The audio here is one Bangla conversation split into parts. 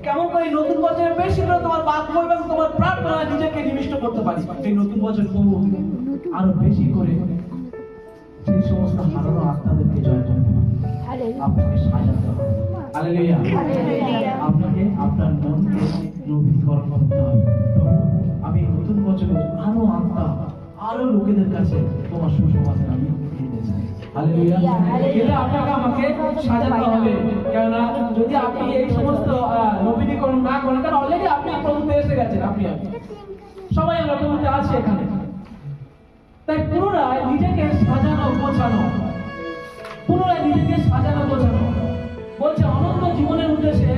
কেমন করে নতুন বছরের বেশি করে তোমার বাক্য এবং তোমার প্রার্থনায় নিজেকে নিবিষ্ট করতে পারি। এই নতুন বছর প্রভু আরো বেশি করে সেই সমস্ত হারানো আত্মাদেরকে জয় করতে পারি। আপনাকে সাজাতে হবে। হালেলুয়া। আপনাকে আপনার মনকে নবীকরণ করতে হবে। প্রভু আমি নতুন বছরে আরো আত্মা আরো লোকেদের কাছে তোমার সুসমাচার আমি দিতে চাই। হালেলুয়া। এটা আপনাকে আমাকে সাজাতে হবে। কেননা যদি আপনি এই সমস্ত নবীকরণ না করেন, কারণ অলরেডি আপনি প্রভুতে এসে গেছেন, আপনি সবাই আমরা প্রভুতে আছি এখানে। তাই পুনরায় নিজেকে সাজানো গোছানো, পুনরায় নিজেকে সাজানো গোছানো বলছে অনন্ত জীবনের উদ্দেশ্যে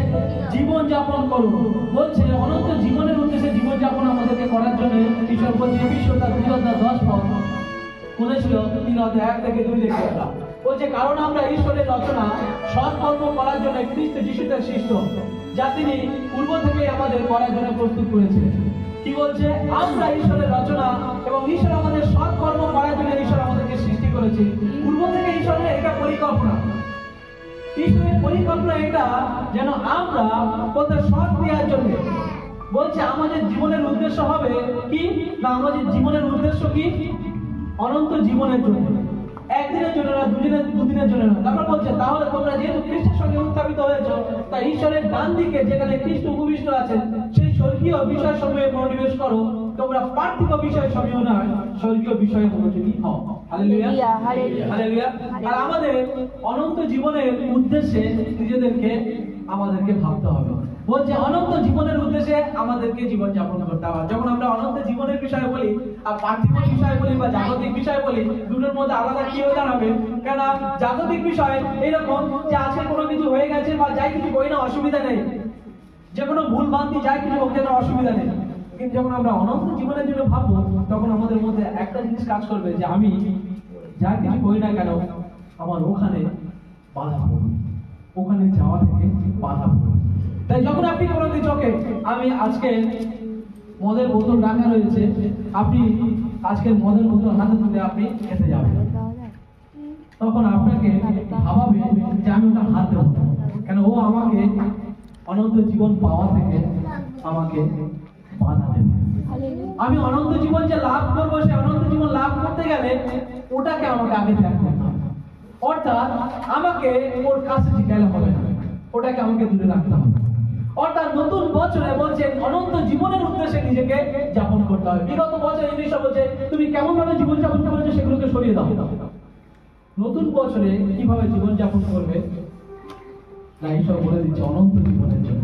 জীবন যাপন করুন। বলছে অনন্ত জীবনের উদ্দেশ্যে জীবন যাপন আমাদেরকে করার জন্য ঈশ্বর বলছে এফেসীয় 2:10 বলেছিল 3:1-2 বলছে কারণ আমরা ঈশ্বরের রচনা সৎকর্ম করার জন্য খ্রিস্ট যিশুতে সৃষ্ট, যা তিনি পূর্ব থেকে আমাদের করার জন্য প্রস্তুত করেছিলেন। কি বলছে? আমরা ঈশ্বরের রচনা এবং ঈশ্বর আমাদের সৎকর্ম করার জন্য ঈশ্বর আমাদেরকে সৃষ্টি করেছে। পূর্ব থেকে ঈশ্বরের এটা পরিকল্পনা, ঈশ্বরের পরিকল্পনা এটা যেন আমরা কোথাও সৎ দেওয়ার জন্য। বলছে আমাদের জীবনের উদ্দেশ্য হবে কি না, আমাদের জীবনের উদ্দেশ্য কি? অনন্ত জীবনের জন্য, একদিনের জন্য না, দুদিনের জন্য না। তারপর বলছে তাহলে তোমরা যেহেতু খ্রিস্টের সঙ্গে উত্থাপিত হয়েছো, তাই ঈশ্বরের ডান দিকে যেখানে খ্রিস্ট উপবিষ্ট আছেন সেই স্বর্গীয় বিষয় সমূহে মনোনিবেশ করো। তোমরা পার্থিব বিষয় সমূহ নয়, স্বর্গীয় বিষয়ে মনোযোগী হও। Hallelujah, hallelujah. আর আমাদের অনন্ত জীবনের উদ্দেশ্যে নিজেদেরকে আমাদেরকে ভাবতে হবে। বলছে অনন্ত জীবনের উদ্দেশ্যে আমাদেরকে জীবন যাপন করতে হবে। যখন আমরা অনন্ত জীবনের বিষয়ে বলি আর পার্থিব বিষয় বলি বা জাগতিক বিষয় বলি, দুটোর মধ্যে আলাদা কি হয়ে দাঁড়াবে? কেন জাগতিক বিষয় এরকম যে আজকে কোনো কিছু হয়ে গেছে বা যাই কিছু করি না, অসুবিধা নেই, যে কোনো ভুল ভ্রান্তি যাই কিছু হোক যেন অসুবিধা নেই। কিন্তু যখন আমরা অনন্ত জীবনের জন্য ভাববো, তখন আমাদের মধ্যে একটা জিনিস কাজ করবে যে আমি যা কিছু করি না কেন আমার ওখানে বাধা পড়বে, ওখানে যাওয়া থেকে বাধা পড়বে। তাই যখন আপনি বলেন চোখে আমি আজকে মদের বোতল রাখা রয়েছে, আপনি আজকের মদের বোতল হাতে তুলে আপনি খেতে যাবেন, তখন আপনাকে ভাবাবে যে আমি ওটা হাত দেবো, কেন ও আমাকে অনন্ত জীবন পাওয়া থেকে আমাকে বাধা দেবে। আমি অনন্ত জীবন যে লাভ করবো, সে অনন্ত জীবন লাভ করতে গেলে ওটাকে আমাকে আগে ত্যাগ করতে হবে। অর্থাৎ আমাকে ওর কাছে গেলে হবে না, ওটাকে আমাকে দূরে রাখতে হবে। অর্থাৎ নতুন বছরে বলছে অনন্ত জীবনের উদ্দেশ্যে নিজেকে যাপন করতে হবে। বিগত বছর ইংলিশ বলছে তুমি কেমন ভাবে জীবন যাপন করেছো সেগুলোকে সরিয়ে দাও। নতুন বছরে কিভাবে জীবন যাপন করবে না, ঈশ্বর বলে দিচ্ছে অনন্ত জীবনের জন্য।